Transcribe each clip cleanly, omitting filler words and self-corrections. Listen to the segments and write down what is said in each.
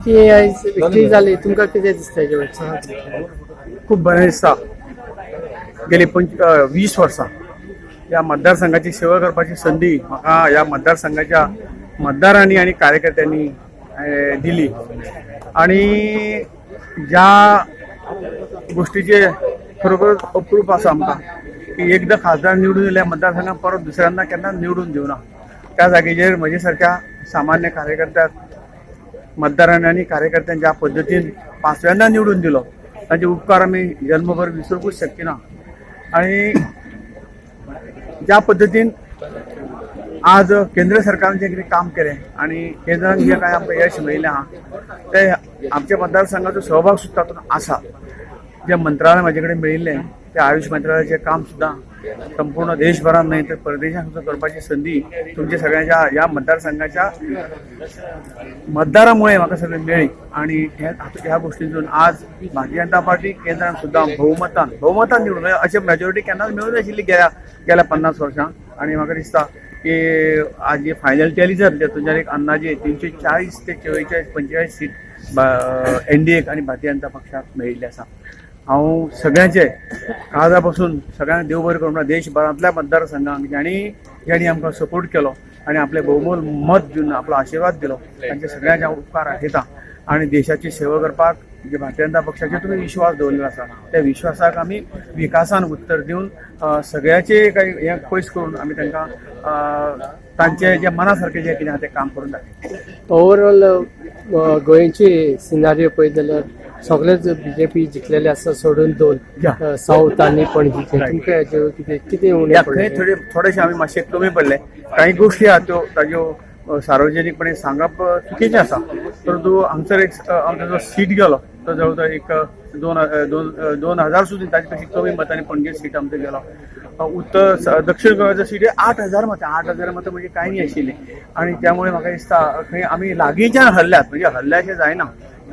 ती विक्ट्री जाली तुमकां कितें दिसता हेजे वयल्यान? खूप बरें दिसता. गेली 20 वर्सां या मतदारसंघाची सेवा करपाची संधी म्हाका ह्या मतदारसंघाच्या मतदारांनी आणि कार्यकर्त्यांनी दिली आणि ज्या गोष्टीचे खरोखर अप्रूप आसा आमकां की एकदा खासदार निवडून येयल्या मतदारसंघात परत दुसऱ्यांदा केन्ना निवडून दिवना. त्या जागेचेर म्हजे सारख्या सामान्य कार्यकर्त्याक मतदारांनी आणि कार्यकर्त्यांनी ज्या पद्धतीन 5व्यांदा निवडून दिलो तांचे उपकार आमी जन्मभर विसरूंकूच शकना. आणि ज्या पद्धतीन आज केंद्र सरकारान जे कितें काम केलें आणि केंद्रान जे काय आमकां यश मेळिल्लें आहा ते आमच्या मतदारसंघाचो सहभाग सुद्दां तातूंत आसा. जे मंत्रालय म्हाजे कडेन मेळिल्लें ते आयुष मंत्रालयाचें काम सुद्दां संपूर्ण देशभरात नाही तर परदेशात सुद्धा करपाची संधी तुमच्या सगळ्यांच्या या मतदारसंघाच्या मतदारामुळे म्हाका सगळी मेळ्ळी. आणि ह्या गोष्टींतून आज भारतीय जनता पार्टी केंद्रान सुद्दां बहुमतान निवडून अशें मेजॉरिटी केन्नाच मेळूं नाशिल्ली गेल्या 50 वर्सां. आणि म्हाका दिसता की आज जे फायनल टॅली जातले तातूंत एक अंदाजे 340 ते 44-45 सीट NDA आणि भारतीय जनता पक्षाक मेळिल्ले आसा. हांव सगळ्यांचे काळजा पासून सगळ्यांक देव बरें करूं देशभरांतल्या मतदारसंघांक ज्यांनी आमकां सपोर्ट केलो आणि आपले बहुमोल मत दिवन आपलो आशिर्वाद दिलो तांचे सगळ्यांचे हांव उपकार आठयतां. आणि देशाची सेवा करपाक जे भारतीय जनता पक्षाचेर तुमी विश्वास दवरलेलो आसा त्या विश्वासाक आमी विकासान उत्तर दिवन सगळ्याचे काही हे पयस करून आमी तांकां तांचे जे मना सारकें जें कितें आहा तें काम करून दाखयलें. ओवरऑल गोंयची सिनारियो पळयत जाल्यार सगळेच BJP जिखलेले आसा सोडून 2 साऊथ आणि पणजी. तुमकां हेजेर कितें उणें थोडेशे आमी मातशे कमी पडले. काही गोष्टी आहा त्यो ताज्यो सार्वजनीकपणे सांगप चुकीचें आसा. परंतु हांगसर एक आमचो जो सीट गेलो तो जवळ जवळ एक 2000 सुद्दां ताजे पेक्षा कमी मतांनी पणजे सीट आमचो गेलो. उत्तर दक्षिण गोंयचो सीट 8000 मतां. 8000 मतां म्हणजे कांय न्ही आशिल्ली. आणि त्यामुळे म्हाका दिसता खंय आमी लागींच्यान हरल्यात म्हणजे हरल्याशें जायना.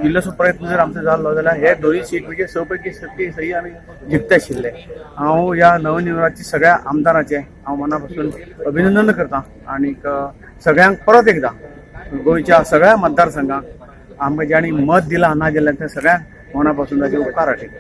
इल्लोसो प्रयत्न जर आमचो जाल्लो जाल्यार हे दोनूय सीट म्हणजे 6 पैकी 7 सही आमी जिखता आशिल्ले. हांव ह्या नवनिर्वाचित सगळ्या आमदारांचे हांव मना पासून अभिनंदन करतां. आणि सगळ्यांक परत एकदा गोंयच्या सगळ्या मतदारसंघांक आमकां ज्यांनी मत दिलां ना जाल्यार त्या सगळ्यांक मना पासून ताचे उपकार आठयता.